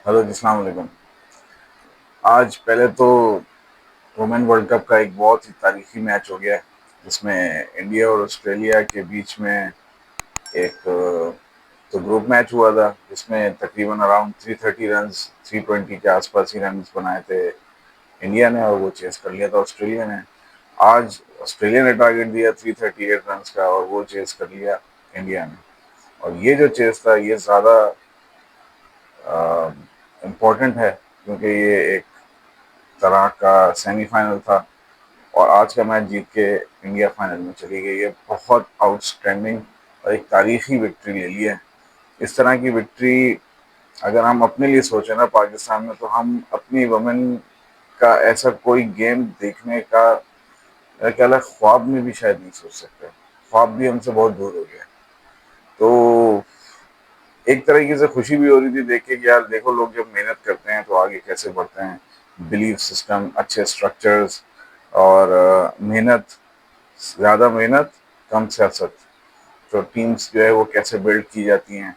Hello जी, अस्सलाम वालेकुम। आज पहले तो वुमेन वर्ल्ड कप का एक बहुत ही तारीखी मैच हो गया है, जिसमें इंडिया और ऑस्ट्रेलिया के बीच में एक तो ग्रुप मैच हुआ था, जिसमें तकरीबन अराउंड 330 रन्स, 320 के आसपास ही रन्स बनाए थे इंडिया ने, और वो चेस कर लिया था ऑस्ट्रेलिया ने। आज ऑस्ट्रेलिया ने टारगेट दिया 338 रन्स का, और वो चेस कर लिया इंडिया ने। और ये जो चेस था, ये ज़्यादा इम्पोर्टेंट है, क्योंकि ये एक तरह का सेमीफाइनल था, और आज का मैच जीत के इंडिया फाइनल में चली गई है। बहुत आउटस्टैंडिंग और एक तारीखी विक्ट्री ले ली है। इस तरह की विक्ट्री अगर हम अपने लिए सोचें ना पाकिस्तान में, तो हम अपनी वुमेन का ऐसा कोई गेम देखने का मेरा ख्याल है ख्वाब में भी शायद नहीं सोच सकते। ख्वाब भी हमसे बहुत दूर हो गया। तो एक तरीके से खुशी भी हो रही थी देख के कि यार देखो, लोग जब मेहनत करते हैं तो आगे कैसे बढ़ते हैं। बिलीफ सिस्टम, अच्छे स्ट्रक्चर्स, और मेहनत, ज़्यादा मेहनत, कम सियासत। तो टीम्स जो है वो कैसे बिल्ड की जाती हैं,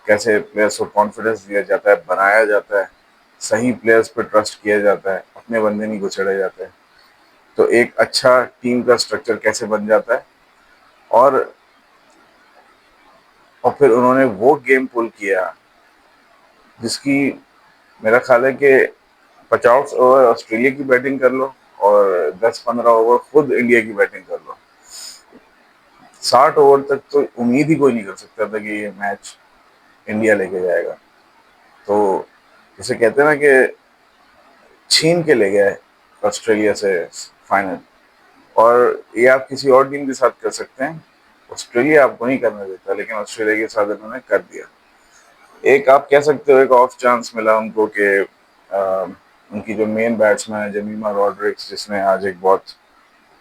कैसे प्लेयर्स को कॉन्फिडेंस दिया जाता है, बनाया जाता है, सही प्लेयर्स पर ट्रस्ट किया जाता है, अपने बंदे नहीं कुचले जाते हैं। तो एक अच्छा टीम का स्ट्रक्चर कैसे बन जाता है। और फिर उन्होंने वो गेम पुल किया जिसकी मेरा ख्याल है कि 50 ओवर ऑस्ट्रेलिया की बैटिंग कर लो, और 10-15 ओवर खुद इंडिया की बैटिंग कर लो। 60 ओवर तक तो उम्मीद ही कोई नहीं कर सकता था कि ये मैच इंडिया लेके जाएगा। तो जैसे कहते हैं ना कि छीन के ले गया है ऑस्ट्रेलिया से फाइनल। और ये आप किसी और टीम के साथ कर सकते हैं, ऑस्ट्रेलिया आपको नहीं करने देता, लेकिन ऑस्ट्रेलिया के साथ इन्होंने कर दिया। एक आप कह सकते हो एक ऑफ चांस मिला उनको कि उनकी जो मेन बैट्समैन है जमीमा रॉड्रिक्स, जिसने आज एक बहुत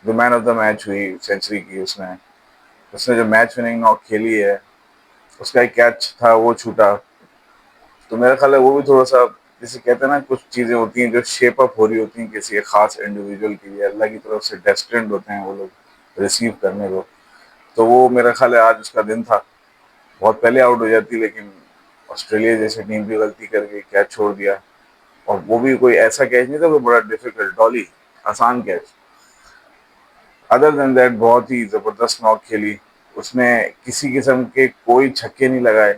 जो मैन ऑफ द मैच हुई, सेंचुरी की उसने उसने जो मैच विनिंग नॉक खेली है, उसका एक कैच था वो छूटा। तो मेरा ख्याल है वो भी थोड़ा सा, जैसे कहते हैं ना, कुछ चीज़ें होती हैं जो शेप अप हो रही होती हैं किसी एक खास इंडिविजुअल के लिए, अल्लाह की तरफ से डेस्टिन्ड होते हैं वो लोग रिसीव करने को। तो वो मेरा ख्याल है आज उसका दिन था। बहुत पहले आउट हो जाती, लेकिन ऑस्ट्रेलिया जैसी टीम भी गलती करके कैच छोड़ दिया। और वो भी कोई ऐसा कैच नहीं था, वो बड़ा डिफिकल्ट डॉली, आसान कैच। अदर देन दैट बहुत ही ज़बरदस्त नॉक खेली उसने। किसी किस्म के कोई छक्के नहीं लगाए,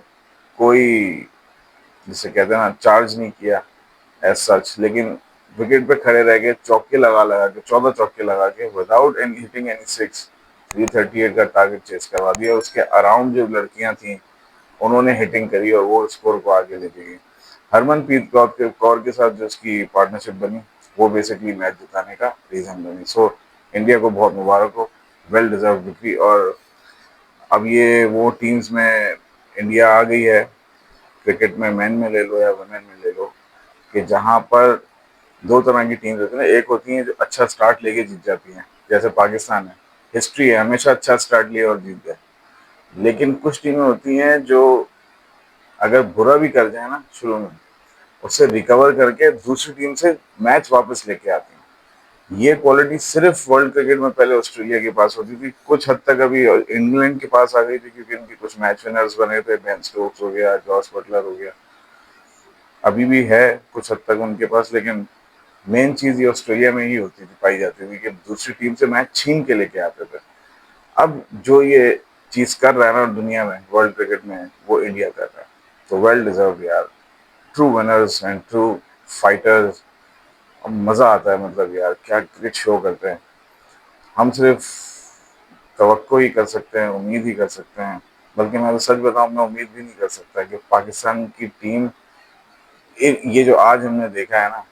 कोई जिसे कहते हैं ना चार्ज नहीं किया एज सच, लेकिन विकेट पे खड़े रह गए, चौके लगा लगा के, 14 चौके लगा के, without any hitting any six, 338 का टारगेट चेस करवा दिया। उसके अराउंड जो लड़कियां थी उन्होंने हिटिंग करी, और वो स्कोर को आगे लेके गई। हरमनप्रीत कौर के साथ जो उसकी पार्टनरशिप बनी, वो बेसिकली मैच जिताने का रीजन बनी। सो इंडिया को बहुत मुबारक हो, वेल डिजर्व विक्ट्री। और अब ये वो टीम्स में इंडिया आ गई है, क्रिकेट में मैन में ले लो या वुमेन में ले लो, कि जहाँ पर दो तरह की टीम्स होती है ना। एक होती है जो अच्छा स्टार्ट लेके जीत जाती हैं, जैसे पाकिस्तान है, हिस्ट्री है, हमेशा अच्छा स्टार्ट लिया और जीत गए। लेकिन कुछ टीमें होती हैं जो अगर बुरा भी कर जाए ना शुरू में, उससे रिकवर करके दूसरी टीम से मैच वापस लेके आती हैं। ये क्वालिटी सिर्फ वर्ल्ड क्रिकेट में पहले ऑस्ट्रेलिया के पास होती थी, कुछ हद तक अभी इंग्लैंड के पास आ गई थी, क्योंकि उनके कुछ मैच विनर्स बने थे, बेन स्टोक्स हो गया, जॉस बटलर हो गया। अभी भी है कुछ हद तक उनके पास, लेकिन मेन चीज ये ऑस्ट्रेलिया में ही होती थी, पाई जाती थी, कि दूसरी टीम से मैच छीन के लेके आते थे। अब जो ये चीज कर रहा है ना दुनिया में, वर्ल्ड क्रिकेट में, वो इंडिया कर रहा है। तो वेल डिजर्व यार, true winners and true fighters. अब मजा आता है, मतलब यार क्या क्रिकेट शो करते हैं। हम सिर्फ तवक्को ही कर सकते हैं, उम्मीद ही कर सकते हैं। बल्कि मैं तो सच बताऊं, मैं उम्मीद भी नहीं कर सकता कि पाकिस्तान की टीम ये जो आज हमने देखा है ना,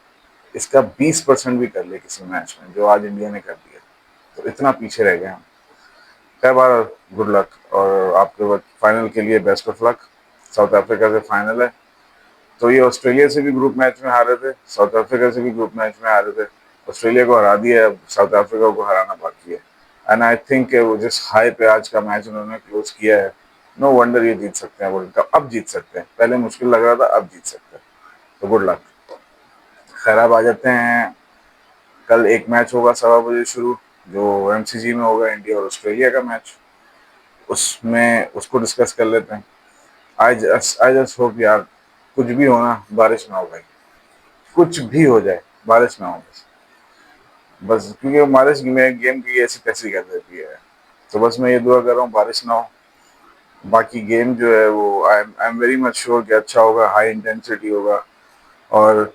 इसका 20% भी कर ले किसी मैच में, जो आज इंडिया ने कर दिया, तो इतना पीछे रह गए हम। खैर बार, गुड लक, और आपके फाइनल के लिए best of luck. South Africa से फाइनल है। तो ये ऑस्ट्रेलिया से भी ग्रुप मैच में हारे थे, साउथ अफ्रीका से भी ग्रुप मैच में हारे थे। ऑस्ट्रेलिया को हरा दिया है, अब साउथ अफ्रीका को हराना बाकी है। एंड आई थिंक वो जिस हाई पे आज का मैच उन्होंने क्लोज किया है, नो वंडर ये जीत सकते हैं वर्ल्ड कप। अब जीत सकते हैं, पहले मुश्किल लग रहा था, अब जीत सकते हैं। तो गुड लक। खैर अब आ जाते हैं, कल एक मैच होगा 1:15 शुरू, जो एमसीजी में होगा, इंडिया और ऑस्ट्रेलिया का मैच। उसमें उसको डिस्कस कर लेते हैं। आई जस्ट होप यार कुछ भी हो ना, बारिश ना हो भाई, कुछ भी हो जाए, बारिश ना हो बस। बस क्योंकि वो बारिश में गेम की ऐसी तैसी कर देती है। तो बस मैं ये दुआ कर रहा हूँ बारिश ना हो। बाकी गेम जो है वो I am very much sure कि अच्छा होगा, हाई इंटेंसिटी होगा। और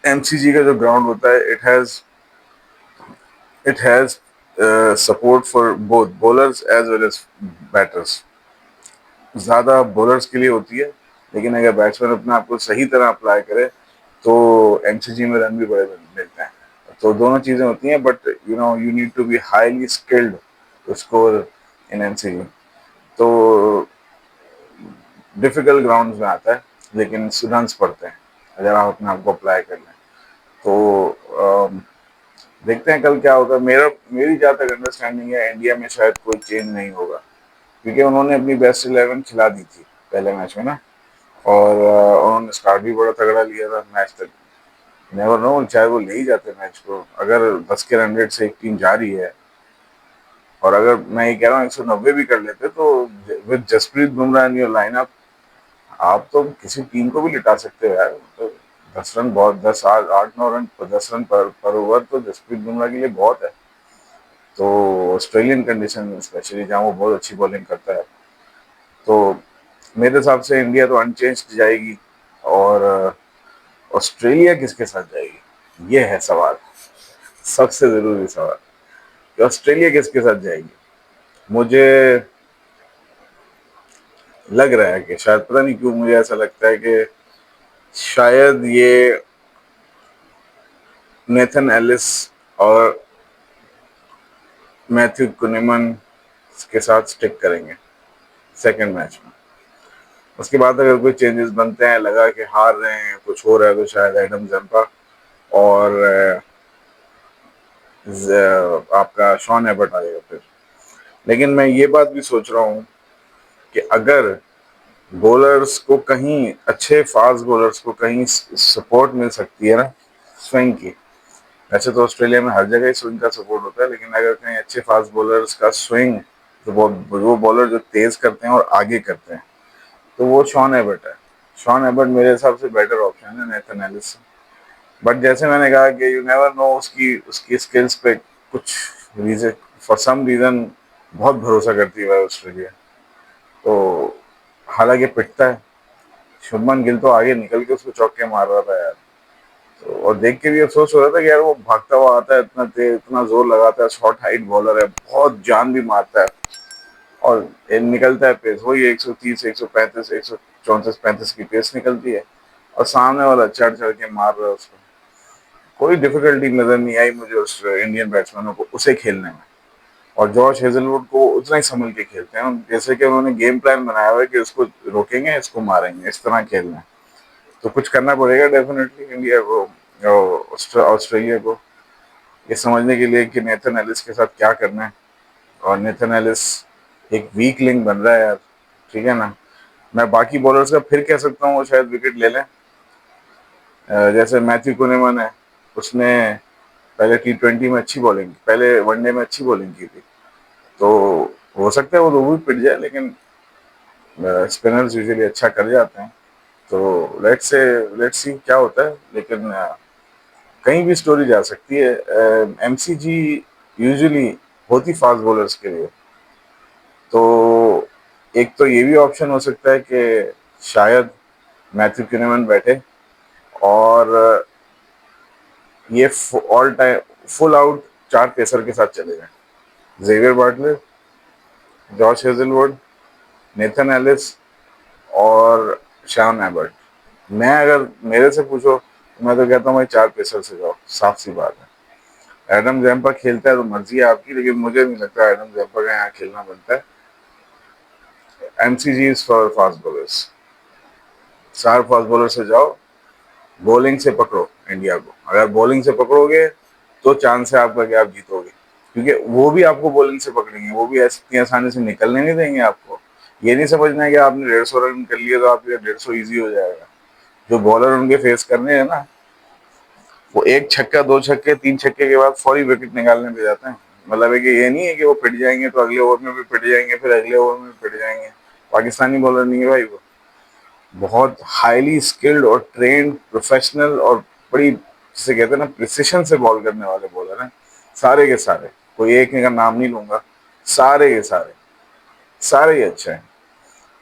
एमसीजी का जो ग्राउंड होता है, it has support for both bowlers as well as batters. ज़्यादा बॉलर्स के लिए होती है, लेकिन अगर बैट्समैन अपने आप को सही तरह अप्लाई करे तो एमसीजी में रन भी बड़े मिलते हैं। तो दोनों चीज़ें होती हैं, but you need to be highly skilled to score in MCG. तो डिफिकल्ट ग्राउंड में आता है, लेकिन रन पड़ते हैं अगर आप अपने आप को अप्लाई कर लें। तो देखते हैं कल क्या होता है। मेरी जहाँ तक अंडरस्टैंडिंग है, इंडिया में शायद कोई चेंज नहीं होगा, क्योंकि उन्होंने अपनी बेस्ट 11 खिला दी थी पहले मैच में ना। और उन्होंने स्टार्ट भी बड़ा तगड़ा लिया था मैच तक। नेवर नो, चाहे वो ले ही जाते मैच को। अगर 10 के रन रेट से एक टीम जा रही है, और अगर मैं ये कह रहा हूँ 190 भी कर लेते, तो with Jasprit Bumrah in your lineup, आप तो किसी टीम को भी लिटा सकते हो यार। तो 10 रन बहुत, 10 8 8 9 रन, 10 रन पर ओवर तो जसप्रीत बुमराह के लिए बहुत है। तो ऑस्ट्रेलियन कंडीशन स्पेशली, जहाँ वो बहुत अच्छी बॉलिंग करता है, तो मेरे हिसाब से इंडिया तो अनचेंज्ड जाएगी। और ऑस्ट्रेलिया किसके साथ जाएगी, ये है सवाल, सबसे जरूरी सवाल, कि ऑस्ट्रेलिया किसके साथ जाएगी। मुझे लग रहा है कि शायद, पता नहीं क्यों मुझे ऐसा लगता है कि शायद ये नेथन एलिस और मैथ्यू कुनिमन के साथ स्टिक करेंगे सेकंड मैच में। उसके बाद अगर कोई चेंजेस बनते हैं, लगा कि हार रहे हैं, कुछ हो रहा है, तो शायद एडम जंपा और आपका शॉन एबर्ट आएगा फिर। लेकिन मैं ये बात भी सोच रहा हूँ कि अगर बॉलर्स को कहीं, अच्छे फास्ट बॉलर्स को कहीं सपोर्ट मिल सकती है ना स्विंग की। वैसे तो ऑस्ट्रेलिया में हर जगह ही स्विंग का सपोर्ट होता है, लेकिन अगर कहीं अच्छे फास्ट बॉलर्स का स्विंग, तो वो बॉलर जो तेज करते हैं और आगे करते हैं, तो वो शॉन एबर्ट है। शॉन एबर्ट मेरे हिसाब से बेटर ऑप्शन है नेथन एलिस से। बट जैसे मैंने कहा कि यू नेवर नो, उसकी उसकी स्किल्स पे कुछ रीजन, फॉर सम रीजन बहुत भरोसा करती है ऑस्ट्रेलिया। तो हालांकि पिटता है, शुभमन गिल तो आगे निकल के उसको चौके मार रहा था यार। तो और देख के भी अफसोस हो रहा था कि यार वो भागता हुआ आता है, इतना तेज, इतना जोर लगाता है, शॉर्ट हाइट बॉलर है, बहुत जान भी मारता है, और निकलता है पेस वही 130 135 134 35 की पेस निकलती है, और सामने वाला चढ़ चढ़ के मार रहा है उसको। कोई डिफिकल्टी नजर नहीं आई मुझे उस इंडियन बैट्समैनों को उसे खेलने में। और जॉश हेजलवुड को उतना ही संभल के खेलते हैं, जैसे कि उन्होंने गेम प्लान बनाया हुआ है कि उसको रोकेंगे, इसको मारेंगे, इस तरह खेलना है। तो कुछ करना पड़ेगा डेफिनेटली इंडिया को, ऑस्ट्रेलिया को, ये समझने के लिए कि नेथन एलिस के साथ क्या करना है। और नेथन एलिस एक वीक लिंक बन रहा है यार, ठीक है ना। मैं बाकी बॉलर्स का फिर कह सकता हूँ वो शायद विकेट ले लें। जैसे मैथ्यू कुनेमन है, उसने पहले T20 में अच्छी बॉलिंग की, पहले वनडे में अच्छी बॉलिंग की थी। तो हो सकता है वो भी पिट जाए, लेकिन स्पिनर्स यूजुअली अच्छा कर जाते हैं। तो लेट्स सी क्या होता है, लेकिन कहीं भी स्टोरी जा सकती है। एमसीजी यूजुअली होती फास्ट बॉलर्स के लिए। तो एक तो ये भी ऑप्शन हो सकता है कि शायद मैथ्यू क्यूनेमन बैठे, और ये all time full out 4 pacer के साथ चले जाए, Xavier Bartlett, Josh Hazlewood, Nathan Ellis और शॉन एबर्ट। मैं अगर मेरे से पूछो तो मैं तो कहता हूँ भाई 4 पेसर से जाओ, साफ सी बात है। एडम जैम्पा खेलता है तो मर्जी है आपकी, लेकिन मुझे नहीं लगता एडम जैम्पा का यहाँ खेलना बनता है। MCG is for fast bowlers, 4 fast bowler से जाओ, बॉलिंग से पकड़ो इंडिया को। अगर बॉलिंग से पकड़ोगे तो चांस है आपका कि आप जीतोगे, क्योंकि वो भी आपको बॉलिंग से पकड़ेंगे, वो भी इतनी आसानी से निकलने नहीं देंगे आपको। ये नहीं समझना है कि आपने 150 रन कर लिए तो आपके 150 ईजी हो जाएगा। जो बॉलर उनके फेस करने हैं ना, वो एक छक्का, 2 छक्के, 3 छक्के के बाद फौरी विकेट निकालने पे जाते हैं। मतलब है कि ये नहीं है कि वो पिट जाएंगे तो अगले ओवर में भी पिट जाएंगे, फिर अगले ओवर में भी पिट जाएंगे। पाकिस्तानी बॉलर नहीं है भाई वो। बहुत हाईली स्किल्ड और ट्रेन्ड प्रोफेशनल और बड़ी, जिसे कहते हैं ना, प्रिसिशन से बॉल करने वाले बॉलर हैं सारे के सारे। कोई एक का नाम नहीं लूंगा, सारे के सारे, सारे ही अच्छे हैं।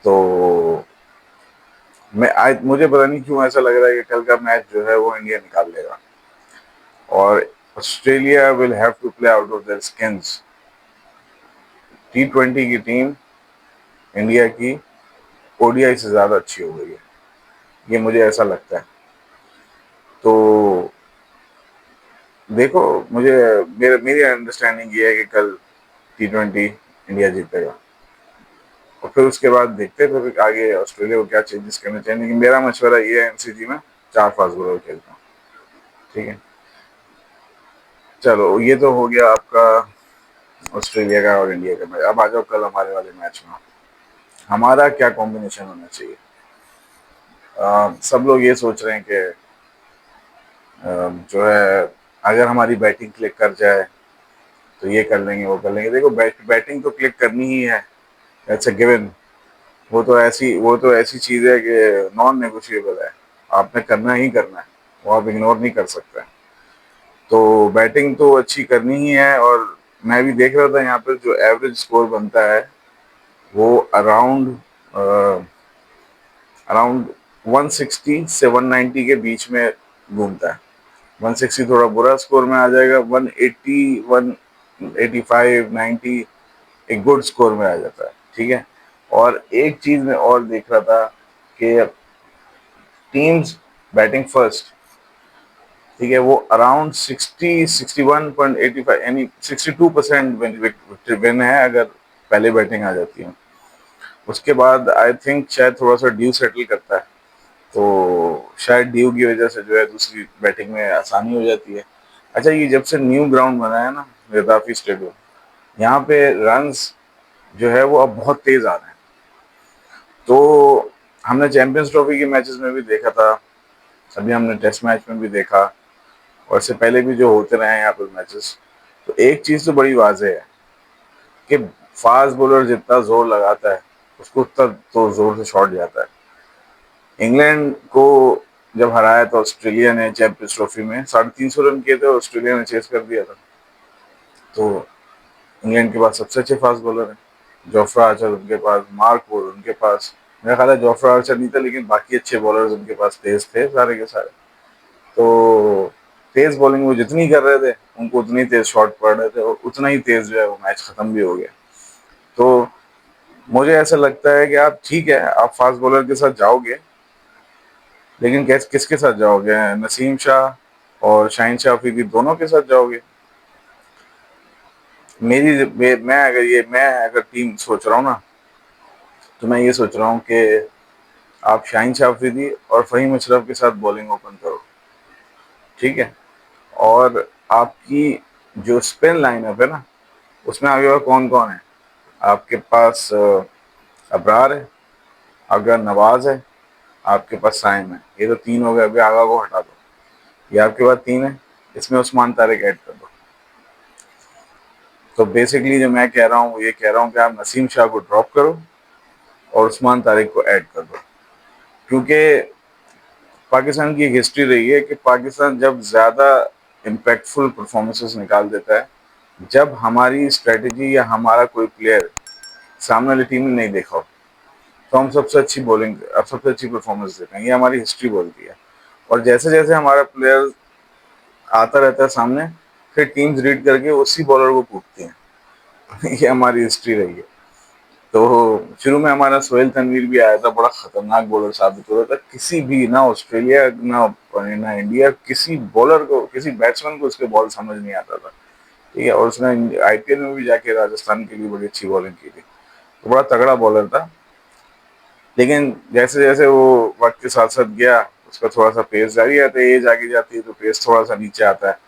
तो मैं आज, मुझे पता नहीं क्यों ऐसा लग रहा है कि कल का मैच जो है वो इंडिया निकाल लेगा और Australia will have to play out of their skins. T20 की टीम इंडिया की ओडीआई से ज्यादा अच्छी हो गई है, ये मुझे ऐसा लगता है। तो देखो, मुझे, मेरी अंडरस्टैंडिंग ये है कि कल T20 इंडिया जीतेगा और फिर उसके बाद देखते हैं फिर आगे ऑस्ट्रेलिया को क्या चेंजेस करने चाहिए। लेकिन मेरा मशवरा ये है, एमसीजी में 4 फास्ट बॉलर खेलता हूँ। ठीक है, चलो ये तो हो गया आपका ऑस्ट्रेलिया का और इंडिया का मैच। अब आ जाओ कल हमारे वाले मैच में, हमारा क्या कॉम्बिनेशन होना चाहिए। सब लोग ये सोच रहे हैं कि जो है, अगर हमारी बैटिंग क्लिक कर जाए तो ये कर लेंगे वो कर लेंगे। देखो, बैटिंग तो क्लिक करनी ही है, इट्स अ गिवन। वो तो ऐसी चीज है कि नॉन नेगोशिएबल है, आपने करना ही करना है, वो आप इग्नोर नहीं कर सकते। तो बैटिंग तो अच्छी करनी ही है। और मैं भी देख रहा था यहाँ पे जो एवरेज स्कोर बनता है वो अराउंड अराउंड 160 से 190 के बीच में घूमता है। 160 थोड़ा बुरा स्कोर में आ जाएगा, 180, 185, 90 एक गुड स्कोर में आ जाता है। ठीक है, और एक चीज मैं और देख रहा था कि टीम्स बैटिंग फर्स्ट, ठीक है, वो अराउंड 61.85 यानी 62% विन है अगर पहले बैटिंग आ जाती है। उसके बाद आई थिंक शायद थोड़ा सा ड्यू सेटल करता है, तो शायद ड्यू की वजह से जो है दूसरी बैटिंग में आसानी हो जाती है। अच्छा, ये जब से न्यू ग्राउंड बना है ना, गद्दाफी स्टेडियम, यहाँ पे रन्स जो है वो अब बहुत तेज आ रहे हैं। तो हमने चैंपियंस ट्रॉफी के मैचेस में भी देखा था, अभी हमने टेस्ट मैच में भी देखा, और इससे पहले भी जो होते रहे हैं यहाँ पर मैचेस। तो एक चीज तो बड़ी वाजह है कि फास्ट बॉलर जितना जोर लगाता है उसको उतना तो जोर से शॉट जाता है। इंग्लैंड को जब हराया था ऑस्ट्रेलिया ने चैंपियंस ट्रॉफी में, 350 रन किए थे, ऑस्ट्रेलिया ने चेस कर दिया था। तो इंग्लैंड के पास सबसे अच्छे फास्ट बॉलर हैं, जोफ्रा आर्चर उनके पास, मार्क वुड उनके पास। मेरा ख्याल है जोफ्रा आर्चर नहीं था, लेकिन बाकी अच्छे बॉलर्स उनके पास तेज थे सारे के सारे। तो तेज बॉलिंग वो जितनी कर रहे थे उनको उतनी तेज शॉट पड़ रहे थे और उतना ही तेज जो है वो मैच खत्म भी हो गया। तो मुझे ऐसा लगता है कि आप, ठीक है, आप फास्ट बॉलर के साथ जाओगे, लेकिन किसके साथ जाओगे? नसीम शाह और शाहिन शाह अफरीदी दोनों के साथ जाओगे? मैं अगर टीम सोच रहा हूँ ना, तो मैं ये सोच रहा हूँ कि आप शाहिन शाह अफरीदी और फहीम अशरफ के साथ बॉलिंग ओपन करो। ठीक है, और आपकी जो स्पिन लाइनअप है ना, उसमें आगे और कौन कौन है? आपके पास अबरार है, अगर नवाज है, आपके पास साइम है। ये तो तीन हो गए, अभी आगा को हटा दो, ये आपके पास तीन है, इसमें उस्मान तारिक ऐड कर दो। तो बेसिकली जो मैं कह रहा हूँ वो ये कह रहा हूँ कि आप नसीम शाह को ड्रॉप करो और उस्मान तारिक को ऐड कर दो। क्योंकि पाकिस्तान की एक हिस्ट्री रही है कि पाकिस्तान जब ज़्यादा इम्पैक्टफुल परफॉर्मेंसेस निकाल देता है जब हमारी स्ट्रेटजी या हमारा कोई प्लेयर सामने वाली टीम ने नहीं देखा हो, तो हम सबसे अच्छी बॉलिंग, अब सबसे अच्छी परफॉर्मेंस देते हैं। ये हमारी हिस्ट्री बोलती है। और जैसे जैसे हमारा प्लेयर आता रहता है सामने, फिर टीम्स रीड करके उसी बॉलर को कूटती हैं। ये हमारी हिस्ट्री रही है। तो शुरू में हमारा सोहेल तनवीर भी आया था, बड़ा खतरनाक बॉलर साबित हो रहा था। किसी भी, ना ऑस्ट्रेलिया ना इंडिया, किसी बॉलर को, किसी बैट्समैन को उसके बॉल समझ नहीं आता था। ठीक है, और उसने आईपीएल में भी जाके राजस्थान के लिए बड़ी अच्छी बॉलिंग की थी, तो बड़ा तगड़ा बॉलर था। लेकिन जैसे जैसे वो वक्त के साथ साथ गया, उसका थोड़ा सा पेस जारी आता है, एज आगे जाती है तो पेस थोड़ा सा नीचे आता है।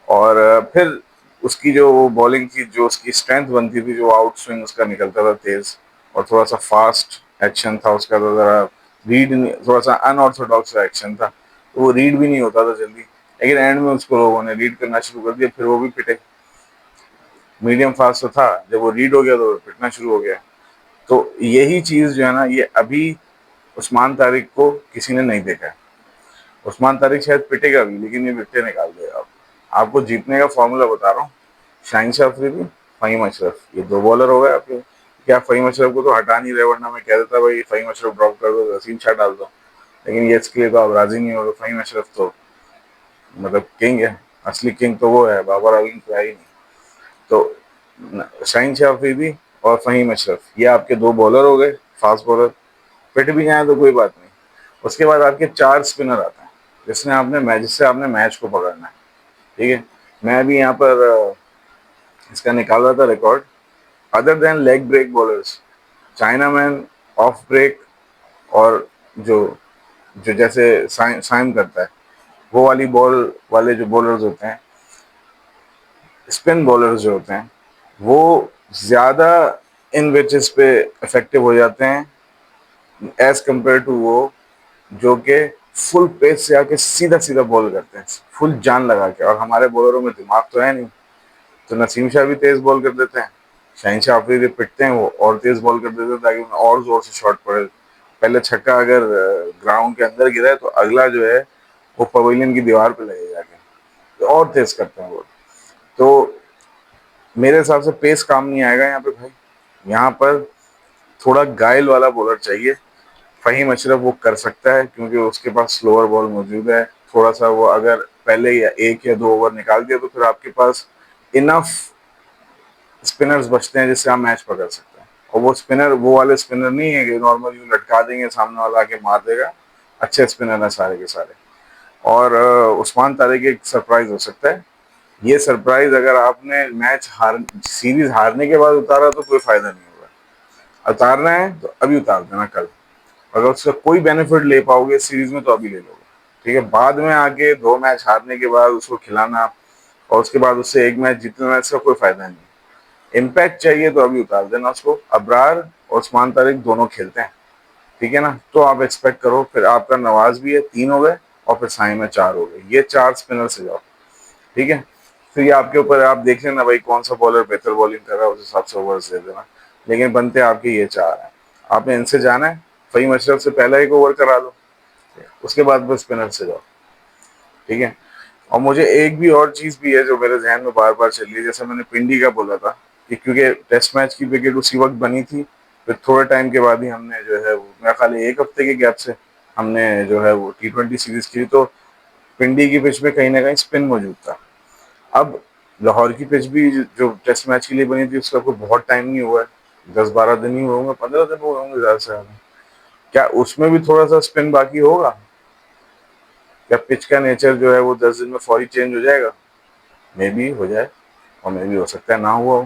और फिर उसकी जो बॉलिंग की जो उसकी स्ट्रेंथ बनती थी, जो आउट स्विंग उसका निकलता था तेज, और थोड़ा सा फास्ट एक्शन था उसका, तो जरा रीड, थोड़ा सा अनऑर्थोडॉक्स एक्शन था, तो वो रीड भी नहीं होता था जल्दी। लेकिन एंड में उसको लोगों ने रीड करना शुरू कर दिया, फिर वो भी पिटे। मीडियम फास्ट तो था, जब वो रीड हो गया तो पिटना शुरू हो गया। तो यही चीज जो है ना, ये अभी उस्मान तारिक को किसी ने नहीं देखा है। उस्मान तारिक शायद पिटेगा भी, लेकिन ये विकेट निकाल देगा। आपको जीतने का फॉर्मूला बता रहा हूँ। शाहीन शाह अफरीदी, फ़हीम अशरफ, ये दो बॉलर हो गए आपके। क्या फ़हीम अशरफ को तो हटा नहीं रहे, वरना मैं कह देता भाई फ़हीम अशरफ ड्रॉप कर दो, रसीम शाह डाल दो। लेकिन ये इसके लिए तो आप राजी नहीं हो रहे। फ़हीम अशरफ तो मतलब किंग है, असली किंग तो वो है, बाबर आजम तो है ही नहीं। तो शाहीन शाह अफरीदी और फ़हीम अशरफ, ये आपके दो बॉलर हो गए, फास्ट बॉलर। पिट भी जाए तो कोई बात नहीं। उसके बाद आपके चार स्पिनर आते हैं, जिससे आपने मैच को पकड़ना है। ठीक है, मैं भी यहाँ पर इसका निकाल रहा था record. Other than leg break bowlers, chinaman, off break, और जो जो जैसे साइम करता है, वो वाली बॉल वाले जो बॉलर्स होते हैं, स्पिन बॉलर्स जो होते हैं, वो ज़्यादा इन विचेस पे इफेक्टिव हो जाते हैं एज कम्पेयर टू वो जो कि फुल पेस से आके सीधा सीधा बॉल करते हैं, फुल जान लगा के। और हमारे बॉलरों में दिमाग तो है नहीं, तो नसीम शाह भी तेज बॉल कर देते हैं, शाहीन शाह अफरीदी पिटते हैं, वो और तेज बॉल कर देते हैं ताकि उन्हें और जोर से शॉट पड़े। पहले छक्का अगर ग्राउंड के अंदर गिरा है तो अगला जो है वो पवेलियन की दीवार पे लगेगा जाके, तो और तेज करते हैं वो। तो मेरे हिसाब से पेस काम नहीं आएगा यहाँ पे भाई। यहाँ पर थोड़ा गाइल वाला बॉलर चाहिए। फ़हीम अशरफ वो कर सकता है क्योंकि उसके पास स्लोअर बॉल मौजूद है। थोड़ा सा वो अगर पहले या एक या दो ओवर निकाल दिया तो फिर आपके पास इनफ स्पिनर्स बचते हैं जिससे आप मैच पकड़ सकते हैं। और वो स्पिनर वो वाले स्पिनर नहीं है कि नॉर्मल यूं लटका देंगे, सामने वाला आके मार देगा। अच्छे स्पिनर हैं सारे के सारे। और उस्मान तारिक एक सरप्राइज हो सकता है। ये सरप्राइज अगर आपने सीरीज हारने के बाद उतारा तो कोई फायदा नहीं होगा। उतारना है तो अभी उतार देना कल। अगर उसका कोई बेनिफिट ले पाओगे सीरीज में तो अभी ले लोगे। ठीक है, बाद में आके दो मैच हारने के बाद उसको खिलाना और उसके बाद उससे एक मैच जीतना, इसका कोई फायदा नहीं। इम्पैक्ट चाहिए तो अभी उतार देना उसको। अबरार और उस्मान तारिक दोनों खेलते हैं, ठीक है ना, तो आप एक्सपेक्ट करो। फिर आपका नवाज भी है, तीन हो गए, और फिर साइम है, चार हो गए। ये चार स्पिनर से जाओ, ठीक है। फिर ये आपके ऊपर, आप देख लेना भाई कौन सा बॉलर बेहतर बॉलिंग कर रहा है, उस हिसाब से ओवर्स दे देना। लेकिन बनते आपके ये चार हैं, आपने इनसे जाना है। फ़हीम अशरफ से पहला एक ओवर करा लो, उसके बाद बस स्पिनर से जाओ, ठीक है। और मुझे एक भी और चीज़ भी है जो मेरे जहन में बार बार चल रही है, जैसे मैंने पिंडी का बोला था कि क्योंकि टेस्ट मैच की विकेट उसी वक्त बनी थी, फिर थोड़े टाइम के बाद ही हमने जो है वो, मेरा ख्याल है एक हफ्ते के गैप से हमने जो है वो T20 सीरीज खेली, तो पिंडी की पिच में कहीं ना कहीं स्पिन मौजूद था। अब लाहौर की पिच भी जो टेस्ट मैच के लिए बनी थी उसका कोई बहुत टाइम नहीं हुआ है, 10-12 दिन ही हुए होंगे, 15 दिन हुए होंगे ज़्यादा से ज़्यादा। क्या उसमें भी थोड़ा सा स्पिन बाकी होगा? क्या पिच का नेचर जो है वो 10 दिन में फौरी चेंज हो जाएगा? मे बी हो जाए, और मे बी हो सकता है ना हुआ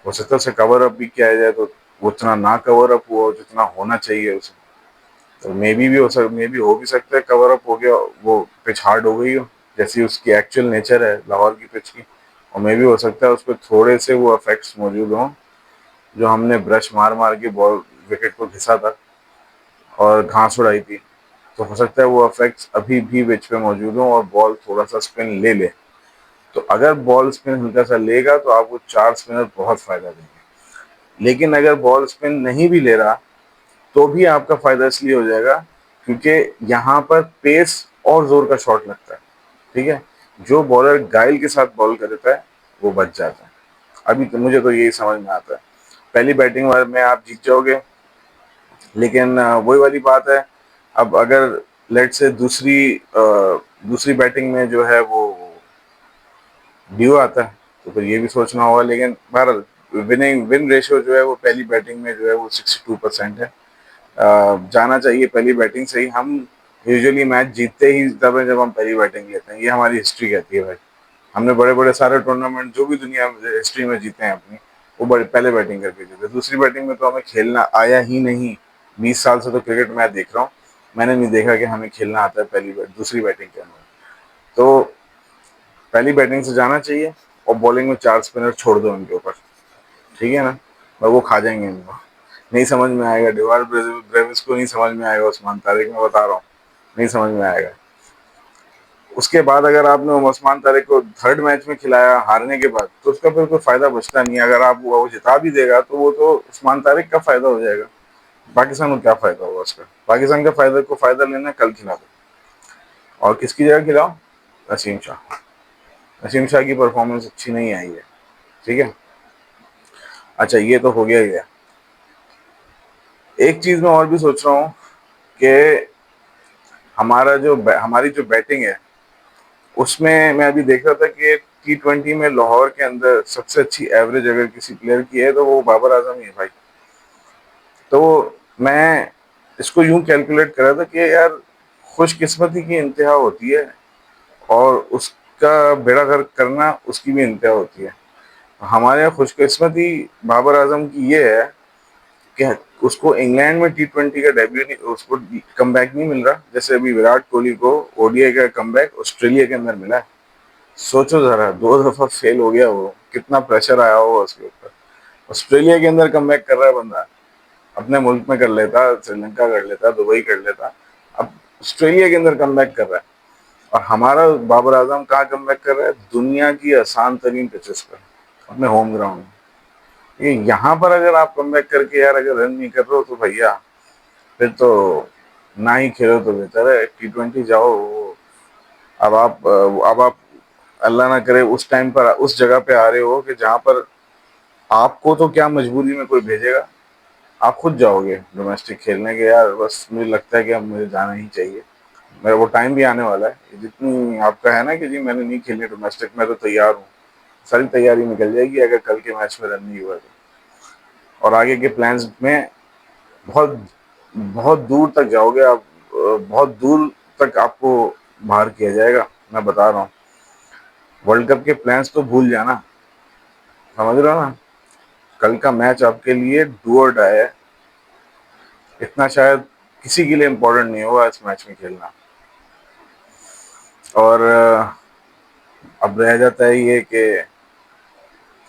हो सकता है उसे कवर अप भी किया जाए तो वो उतना ना कवर अप हुआ हो जितना होना चाहिए उसे। तो मे बी हो भी सकता है कवर अप हो गया, वो पिच हार्ड हो गई हो जैसी उसकी एक्चुअल नेचर है लाहौर की पिच की। और मे बी हो सकता है उस पर थोड़े से वो इफेक्ट्स मौजूद हों जो हमने ब्रश मार मार के बॉल विकेट को घिसा था और घास उड़ाई थी। तो हो सकता है वो इफेक्ट्स अभी भी पिच पे मौजूद हों और बॉल थोड़ा सा स्पिन ले ले। तो अगर बॉल स्पिन हल्का सा लेगा तो आपको चार स्पिनर बहुत फायदा देंगे। लेकिन अगर बॉल स्पिन नहीं भी ले रहा तो भी आपका फायदा इसलिए हो जाएगा क्योंकि यहाँ पर पेस और जोर का शॉट लगता है, ठीक है। जो बॉलर गाइल के साथ बॉल करता है वो बच जाता है। अभी तो मुझे तो यही समझ में आता है। पहली बैटिंग में आप जीत जाओगे, लेकिन वही वाली बात है। अब अगर लेट से दूसरी बैटिंग में जो है वो ड्यू आता है तो फिर ये भी सोचना होगा। लेकिन बहरहाल विन रेशियो जो है वो पहली बैटिंग में जो है वो 62% है। जाना चाहिए पहली बैटिंग से ही। हम यूजुअली मैच जीतते ही तब है जब हम पहली बैटिंग लेते हैं, ये हमारी हिस्ट्री कहती है भाई। हमने बड़े बड़े सारे टूर्नामेंट जो भी दुनिया में हिस्ट्री में जीते हैं अपनी, वो बड़े पहले बैटिंग करके जीते। दूसरी बैटिंग में तो हमें खेलना आया ही नहीं। 20 साल से तो क्रिकेट मैच देख रहा हूँ, मैंने नहीं देखा कि हमें खेलना आता है दूसरी बैटिंग के अंदर। तो पहली बैटिंग से जाना चाहिए और बॉलिंग में चार स्पिनर छोड़ दो उनके ऊपर, ठीक है ना। और वो खा जाएंगे इनको। नहीं समझ में आएगा डिवाल ब्रेविस को, नहीं समझ में आएगा उस्मान तारिक, मैं बता रहा हूँ, नहीं समझ में आएगा। उसके बाद अगर आपने उस्मान तारिक को थर्ड मैच में खिलाया हारने के बाद तो उसका फिर कोई फायदा बचता नहीं। अगर आप वो जिता भी देगा तो वो तो उस्मान तारिक का फायदा हो जाएगा। पाकिस्तान को क्या फायदा होगा उसका? पाकिस्तान का फायदा को फायदा लेना है, कल खिला दो। और किसकी जगह खिलाओ? नसीम शाह। नसीम शाह की परफॉर्मेंस अच्छी नहीं आई है, ठीक है। अच्छा, ये तो हो गया ही है। एक चीज मैं और भी सोच रहा हूँ कि हमारी जो बैटिंग है, उसमें मैं अभी देख रहा था कि T20 में लाहौर के अंदर सबसे अच्छी एवरेज अगर किसी प्लेयर की है तो वो बाबर आजम ही है भाई। तो मैं इसको यूं कैलकुलेट कर रहा था कि यार, खुशकिस्मती की इंतहा होती है और उसका बेड़ा गर्क करना उसकी भी इंतहा होती है। हमारे यहाँ खुशकिस्मती बाबर आजम की ये है कि उसको इंग्लैंड में T20 का डेब्यू नहीं, उसको कम बैक नहीं मिल रहा, जैसे अभी विराट कोहली को ओडीआई का कम बैक ऑस्ट्रेलिया के अंदर मिला है। सोचो जरा, 2 दफा फेल हो गया वो, कितना प्रेशर आया होगा उसके ऊपर। ऑस्ट्रेलिया के अंदर कम बैक कर रहा है बंदा, अपने मुल्क में कर लेता, श्रीलंका कर लेता, दुबई कर लेता, अब ऑस्ट्रेलिया के अंदर कम बैक कर रहा है। और हमारा बाबर आजम कहाँ कम बैक कर रहा है? दुनिया की आसान तरीन पिचेस पर, अपने होम ग्राउंड। ये यहाँ पर अगर आप कम बैक करके यार अगर रन नहीं कर रहे हो तो भैया, फिर तो ना ही खेलो तो बेहतर है। T20 जाओ। अब आप अल्लाह ना करे उस टाइम पर उस जगह पे आ रहे हो कि जहाँ पर आपको तो क्या मजबूरी में कोई भेजेगा, आप खुद जाओगे डोमेस्टिक खेलने के, यार बस मुझे लगता है कि अब मुझे जाना ही चाहिए। मेरा वो टाइम भी आने वाला है, जितनी आपका है ना कि जी मैंने नहीं खेलनी डोमेस्टिक, मैं तो तैयार हूँ, सारी तैयारी निकल जाएगी अगर कल के मैच में रन नहीं हुआ तो। और आगे के प्लान्स में बहुत बहुत दूर तक जाओगे आप, बहुत दूर तक आपको बाहर किया जाएगा, मैं बता रहा हूँ। वर्ल्ड कप के प्लान्स तो भूल जाना, समझ रहे हो ना। कल का मैच आपके लिए डू और डाई है, इतना शायद किसी के लिए इम्पोर्टेंट नहीं होगा इस मैच में खेलना। और अब रह जाता है ये कि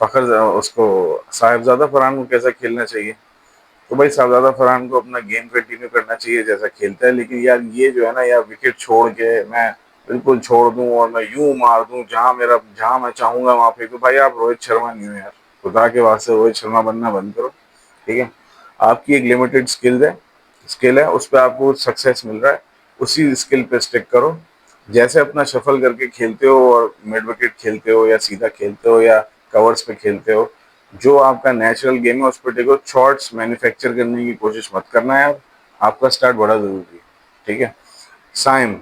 फ़खर उसको साहिबजादा फरहान को कैसा खेलना चाहिए। तो भाई साहिबजादा फरहान को अपना गेम कंटिन्यू करना चाहिए जैसा खेलता है, लेकिन यार ये जो है ना यार, विकेट छोड़ के मैं बिल्कुल छोड़ दूं और मैं यूं मार दूं जहां मैं चाहूंगा वहां फेंक दूं, भाई आप रोहित शर्मा नहीं हो यार। खुदा के वास्ते रोहित शर्मा बनना बंद करो, ठीक है। आपकी एक लिमिटेड स्किल है, उस पर आपको सक्सेस मिल रहा है, उसी स्किल पे स्टिक करो। जैसे अपना शफल करके खेलते हो और मिड विकेट खेलते हो या सीधा खेलते हो या कवर्स पे खेलते हो, जो आपका नेचुरल गेम है उस पर टेको। शॉर्ट्स मैन्युफैक्चर करने की कोशिश मत करना यार, आपका स्टार्ट बड़ा जरूरी है, ठीक है। साइम,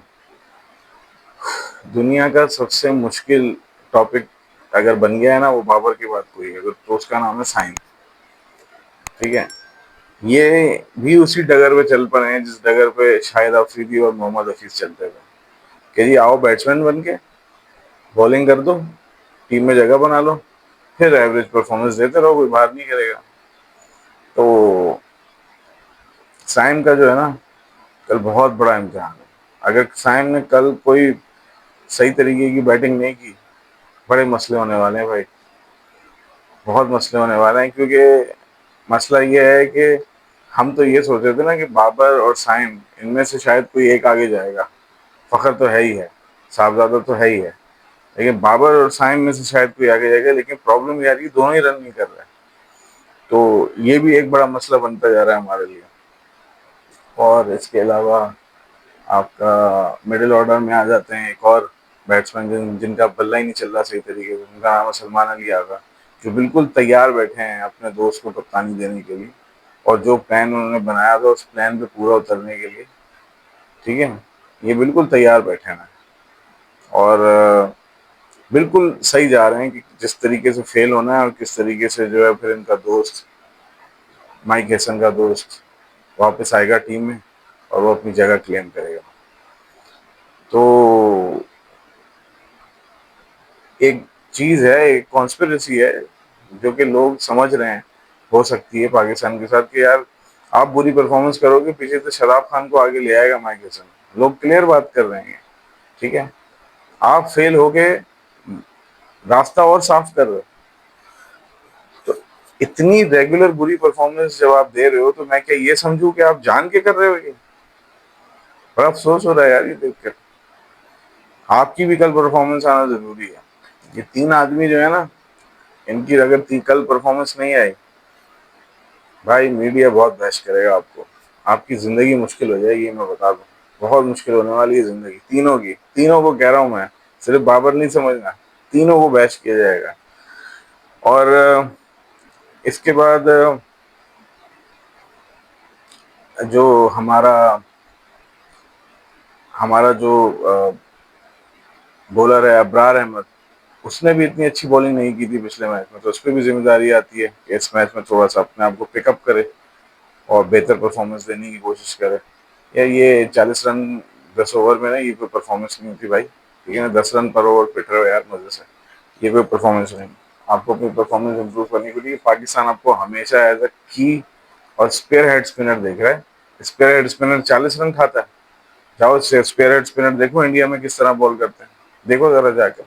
दुनिया का सबसे मुश्किल टॉपिक अगर बन गया है ना, वो बाबर की बात कोई है अगर, तो उसका नाम है साइम, ठीक है। ये भी उसी डगर पे चल पड़े हैं जिस डगर पे शाहिद अफरीदी और मोहम्मद हफीज चलते थे, कि जी आओ बैट्समैन बन के बॉलिंग कर दो, टीम में जगह बना लो, फिर एवरेज परफॉर्मेंस देते रहो, कोई बात नहीं करेगा। तो साइम का जो है ना, कल बहुत बड़ा इम्तिहान है। अगर साइम ने कल कोई सही तरीके की बैटिंग नहीं की, बड़े मसले होने वाले हैं भाई, बहुत मसले होने वाले हैं। क्योंकि मसला ये है कि हम तो ये सोच रहे थे ना कि बाबर और साइम इनमें से शायद कोई एक आगे जाएगा। फखर तो है ही है, साहबजादा तो है ही है, लेकिन बाबर और साइम में से शायद कोई आगे जाएगा। लेकिन प्रॉब्लम यार ये दोनों ही रन नहीं कर रहे, तो ये भी एक बड़ा मसला बनता जा रहा है हमारे लिए। और इसके अलावा आपका मिडिल ऑर्डर में आ जाते हैं एक और बैट्समैन जिनका बल्ला ही नहीं चल रहा सही तरीके से, उनका नाम है सलमान अली आगा, जो बिल्कुल तैयार बैठे हैं अपने दोस्त को कप्तानी देने के लिए, और जो प्लान उन्होंने बनाया था उस प्लान पे पूरा उतरने के लिए, ठीक है। ये बिल्कुल तैयार बैठे हैं और बिल्कुल सही जा रहे हैं कि जिस तरीके से फेल होना है और किस तरीके से जो है फिर इनका दोस्त माइक हैसन का दोस्त वापस आएगा टीम में और वो अपनी जगह क्लेम करेगा। तो एक चीज है, एक कॉन्स्पिरेसी है जो कि लोग समझ रहे हैं, हो सकती है पाकिस्तान के साथ, कि यार आप बुरी परफॉर्मेंस करोगे पीछे से शराब खान को आगे ले आएगा माइक हैसन। लोग क्लियर बात कर रहे हैं, ठीक है। आप फेल हो गए, रास्ता और साफ कर रहे हो, तो इतनी रेगुलर बुरी परफॉर्मेंस जब आप दे रहे हो तो मैं क्या ये समझूं कि आप जान के कर रहे हो? ये बड़ा अफसोस हो रहा है यार ये देख कर। आपकी भी कल परफॉर्मेंस आना जरूरी है। ये तीन आदमी जो है ना, इनकी अगर कल परफॉर्मेंस नहीं आई भाई मीडिया बहुत बहस करेगा आपको, आपकी जिंदगी मुश्किल हो जाएगी, मैं बता दूं। बहुत मुश्किल होने वाली है जिंदगी, तीनों की, तीनों को कह रहा हूं मैं, सिर्फ बाबर नहीं समझना, तीनों को बहस किया जाएगा। और इसके बाद जो हमारा हमारा जो बॉलर है अबरार अहमद, उसने भी इतनी अच्छी बॉलिंग नहीं की थी पिछले मैच में, तो उस पर भी जिम्मेदारी आती है कि इस मैच में थोड़ा सा अपने आप को पिकअप करे और बेहतर परफॉर्मेंस देने की कोशिश करे। या ये 40 रन 10 ओवर में ना, ये कोई परफॉर्मेंस नहीं होती भाई, ठीक है ना। 10 रन पर ओवर पिट रहे हो यार मजे से, ये कोई परफॉर्मेंस नहीं। आपको अपनी परफॉर्मेंस इंप्रूव करने के लिए पाकिस्तान आपको हमेशा एज अ की और स्पेयर हेड स्पिनर देख रहा है। स्पेयर हेड स्पिनर 40 रन खाता है। जाओ स्पेयर हेड स्पिनर देखो इंडिया में किस तरह बॉल करते हैं, देखो जरा जाकर।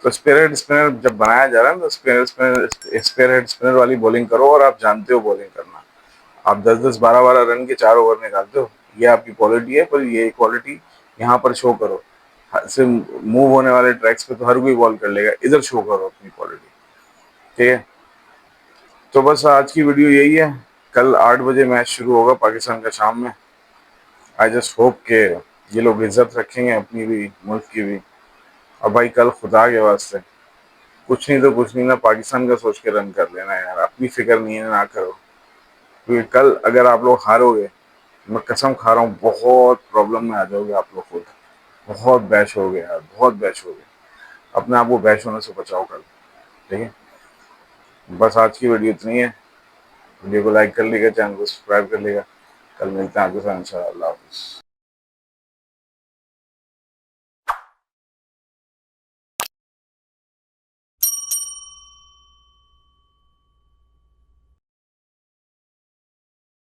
तो स्पेयर हेड स्पिनर जब बनाया जा रहा है तो स्पेयर हेड स्पिनर वाली बॉलिंग करो, और आप जानते हो बॉलिंग करना। आप 10-10 12-12 रन के 4 ओवर निकालते हो, ये आपकी क्वालिटी है, पर ये क्वालिटी यहाँ पर शो करो। से मूव होने वाले ट्रैक्स पे तो हर कोई बॉल कर लेगा, इधर शो करो अपनी क्वालिटी, ठीक है। तो बस आज की वीडियो यही है। कल 8 बजे मैच शुरू होगा पाकिस्तान का शाम में। आई जस्ट होप के ये लोग इज्जत रखेंगे अपनी भी, मुल्क की भी। और भाई कल खुदा के वास्ते कुछ नहीं तो कुछ नहीं ना, पाकिस्तान का सोच के रन कर लेना यार, अपनी फिक्र नहीं है ना करो। क्योंकि कल अगर आप लोग हारोगे, मैं कसम खा रहा हूँ बहुत प्रॉब्लम में आ जाओगे आप लोग खुद। बहुत बैश हो गए यार, बहुत बैश हो गए। अपने आप को बैश होने से बचाओ कल, ठीक है। बस आज की वीडियो इतनी है। वीडियो को लाइक कर लेगा, चैनल को सब्सक्राइब कर लेगा। कल मिलते हैं आपके साथ इंशाल्लाह। अल्लाह हाफिज़।